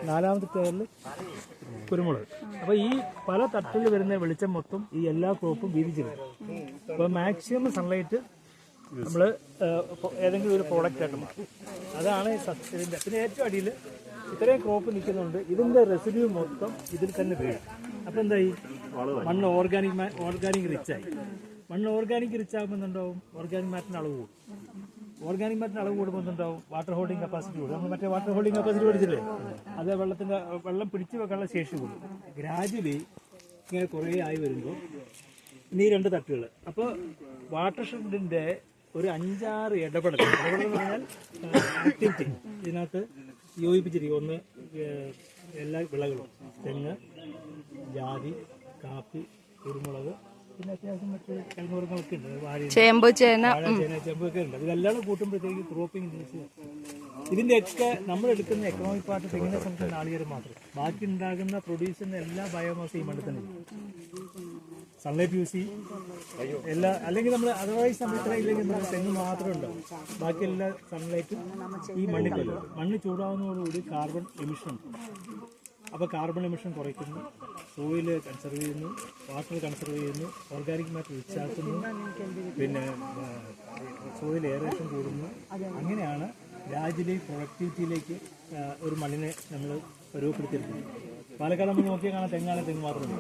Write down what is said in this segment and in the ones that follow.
നാലാമത്തെ ടയറിൽ കുരുമുളക്. അപ്പോൾ ഈ പല തട്ടിൽ വരുന്ന വെളിച്ചം മൊത്തം ഈ എല്ലാ ക്രോപ്പും വീതിച്ചിരുന്നു. അപ്പോൾ മാക്സിമം സൺലൈറ്റ് നമ്മൾ ഏതെങ്കിലും ഒരു പ്രോഡക്റ്റ് ആയിട്ട് മാറും. അതാണ് ഇതിൻ്റെ. പിന്നെ ഏറ്റവും അടിയിൽ ഇത്രയും ക്രോപ്പ് നിൽക്കുന്നുണ്ട്, ഇതിൻ്റെ റെസിഡ്യൂ മൊത്തം ഇതിൽ തന്നെ വീഴും. അപ്പോൾ എന്തായി, മണ്ണ് ഓർഗാനിക് റിച്ചായി. മണ്ണ് ഓർഗാനിക് റിച്ച് ആകുമ്പോൾ എന്താവും, ഓർഗാനിക് മാറ്റിന് അളവ് കൂടും. ഓർഗാനിക് മാറ്റിന് അളവ് കൂടുമ്പോൾ എന്താവും, വാട്ടർ ഹോൾഡിംഗ് കപ്പാസിറ്റി കൂടും. നമ്മൾ മറ്റേ വാട്ടർ ഹോൾഡിംഗ് കപ്പാസിറ്റി പഠിച്ചില്ലേ, അത് വെള്ളം പിടിച്ചു വെക്കാനുള്ള ശേഷി കൂടും. ഗ്രാജുവലി ഇങ്ങനെ കുറേ ആയി വരുമ്പോൾ ഇനി 2 തട്ടുകൾ. അപ്പോൾ വാട്ടർ ഷെഡിൻ്റെ ഒരു 5-6 ഇടപെടൽ എന്ന് പറഞ്ഞാൽ ആക്ടിവിറ്റി ഇതിനകത്ത് യോജിപ്പിച്ചിരിക്കും. ഒന്ന് എല്ലാ വിളകളും, തെങ്ങ്, ജാതി, കാപ്പി, കുരുമുളക്, പിന്നെ അത്യാവശ്യം മറ്റ് കൈമൃഗങ്ങളൊക്കെ ഉണ്ട്, ചേമ്പ്, ചെമ്പൊക്കെ ഉണ്ട്. ഇതെല്ലാം കൂട്ടുമ്പോഴത്തേക്ക് ക്രോപ്പിംഗ് ഇതിൻ്റെയൊക്കെ നമ്മളെടുക്കുന്ന എക്കണോമിക് പാർട്ട് തെങ്ങിനെ സംബന്ധിച്ച നാളികേരം മാത്രം. ബാക്കി ഉണ്ടാകുന്ന പ്രൊഡ്യൂസിന്റെ എല്ലാ ബയോമാസ് ഈ മണ്ണിൽ തന്നെ സൺലൈറ്റ് യൂസ് ചെയ്യും എല്ലാ. അല്ലെങ്കിൽ നമ്മൾ അതർവൈസ് നമ്മൾ ഇത്ര ഇല്ലെങ്കിൽ നമ്മൾ തെങ്ങ് മാത്രമേ ഉണ്ടാവും, ബാക്കി എല്ലാ സൺലൈറ്റും ഈ മണ്ണിൽ കൊല്ലും. മണ്ണ് ചൂടാവുന്നതോടുകൂടി കാർബൺ എമിഷൻ ഉണ്ട്. അപ്പോൾ കാർബൺ എമിഷൻ കുറയ്ക്കുന്നു, സോയിൽ കൺസർവ് ചെയ്യുന്നു, വാട്ടർ കൺസർവ് ചെയ്യുന്നു, ഓർഗാനിക് മാറ്റർ റിച്ചാക്കുന്നു, പിന്നെ സോയിൽ എയറേഷൻ കൂടുന്നു. അങ്ങനെയാണ് രാജ്യത്തെ പ്രൊഡക്ടിവിറ്റിയിലേക്ക് ഒരു മണ്ണിനെ നമ്മൾ രൂപപ്പെടുത്തിയിരിക്കുന്നത്. പാലക്കാട് നമ്മൾ നോക്കിയാൽ കാണാൻ തെങ്ങാണ്, തെങ്ങ് മാത്രമേ.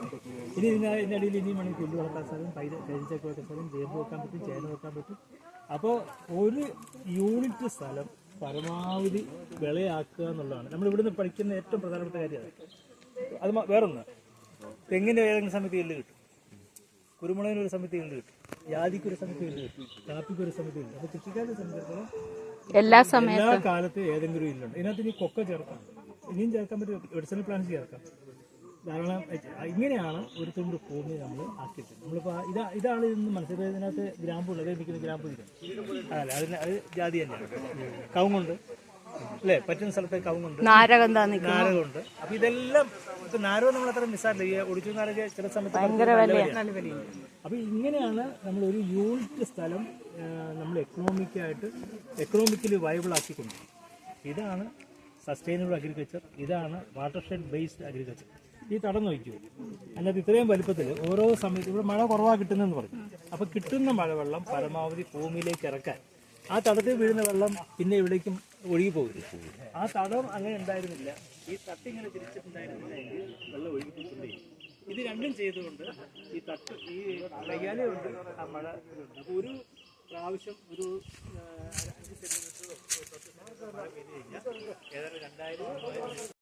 ഇനി ഇതിൻ്റെ അടിയിൽ ഇനി മണ്ണിൽ പുല്ല് വളർത്താൻ സ്ഥലം, കരിച്ചൊക്കെ വെക്കാൻ സ്ഥലം, ചേമ്പ് വെക്കാൻ പറ്റും, ചേന വെക്കാൻ പറ്റും. അപ്പോൾ ഒരു യൂണിറ്റ് സ്ഥലം പരമാവധി വിളയാക്കുക എന്നുള്ളതാണ് നമ്മൾ ഇവിടുന്ന് പഠിക്കുന്ന ഏറ്റവും പ്രധാനപ്പെട്ട കാര്യമാണ്. അത് വേറൊന്ന്, തെങ്ങിൻ്റെ ഏതെങ്കിലും സമയത്ത് എല്ല് കിട്ടും, കുരുമുളകിനൊരു സമയത്ത് എല്ല് കിട്ടും, ജാതിക്കൊരു സമയത്ത് എല്ല് കിട്ടും, കാപ്പിക്കൊരു സമയത്ത് എല്ല്. അപ്പോൾ കൃഷിക്കാരെ സംബന്ധിച്ചിടത്തോളം എല്ലാ കാലത്തും ഏതെങ്കിലും ഇല്ലുണ്ട്. ഇതിനകത്ത് ഇനി കൊക്ക ചേർക്കാം, ഇനിയും ചേർക്കാൻ പറ്റും, മെഡിസിനൽ പ്ലാന്റ്സ് ചേർക്കാം, ധാരാളം. ഇങ്ങനെയാണ് ഒരു തുണ്ട് ഭൂമി നമ്മൾ ആക്കിയിട്ട് നമ്മളിപ്പോൾ ഇതാണ് ഇന്ന് മനസ്സിലായത്. ഇതിനകത്ത് ഗ്രാമ്പുണ്ട്, അതേ നിൽക്കുന്ന ഗ്രാമ്പ് ഇല്ല, അതല്ല, അത് ജാതി തന്നെയാണ്. കവുങ്ങുണ്ട് അല്ലേ, പറ്റുന്ന സ്ഥലത്ത് കവുങ്ങുണ്ട്, നാരകമുണ്ട്. അപ്പൊ ഇതെല്ലാം ഇപ്പൊ നാരകം നമ്മൾ അത്ര മിസ്സാറില്ല, ഈ ഒടിച്ചു നാരക ചില സമയത്ത്. അപ്പൊ ഇങ്ങനെയാണ് നമ്മൾ ഒരു യൂണിറ്റ് സ്ഥലം നമ്മൾ എക്കണോമിക്കലി വയബിൾ ആക്കിക്കൊണ്ട്. ഇതാണ് സസ്റ്റൈനബിൾ അഗ്രികൾച്ചർ, ഇതാണ് വാട്ടർ ഷെഡ് ബേസ്ഡ് അഗ്രികൾച്ചർ. ഈ തടം നോക്കൂ, അല്ലാതെ ഇത്രയും വലുപ്പത്തിൽ ഓരോ സമയത്ത് ഇവിടെ മഴ കുറവാണ് കിട്ടുന്നതെന്ന് പറയും. അപ്പോൾ കിട്ടുന്ന മഴവെള്ളം പരമാവധി ഭൂമിയിലേക്ക് ഇറക്കാൻ ആ തടത്തിൽ വീഴുന്ന വെള്ളം പിന്നെ എവിടേക്കും ഒഴുകി പോകില്ല. ആ തടം അങ്ങനെ ഉണ്ടായിരുന്നില്ല, ഈ തട്ടിങ്ങനെ തിരിച്ചിട്ടുണ്ടായിരുന്നില്ലെങ്കിൽ വെള്ളം ഒഴുകിപ്പോയിക്കൊണ്ടേ. ഇത് രണ്ടും ചെയ്തുകൊണ്ട് ഈ തട്ട് ഈ വൈകാലുണ്ട്, ആ മഴ ഉണ്ട്. അപ്പോൾ ഒരു പ്രാവശ്യം ഒരു 5 സെന്റിമീറ്റർ ഏതാണ്ട് 2000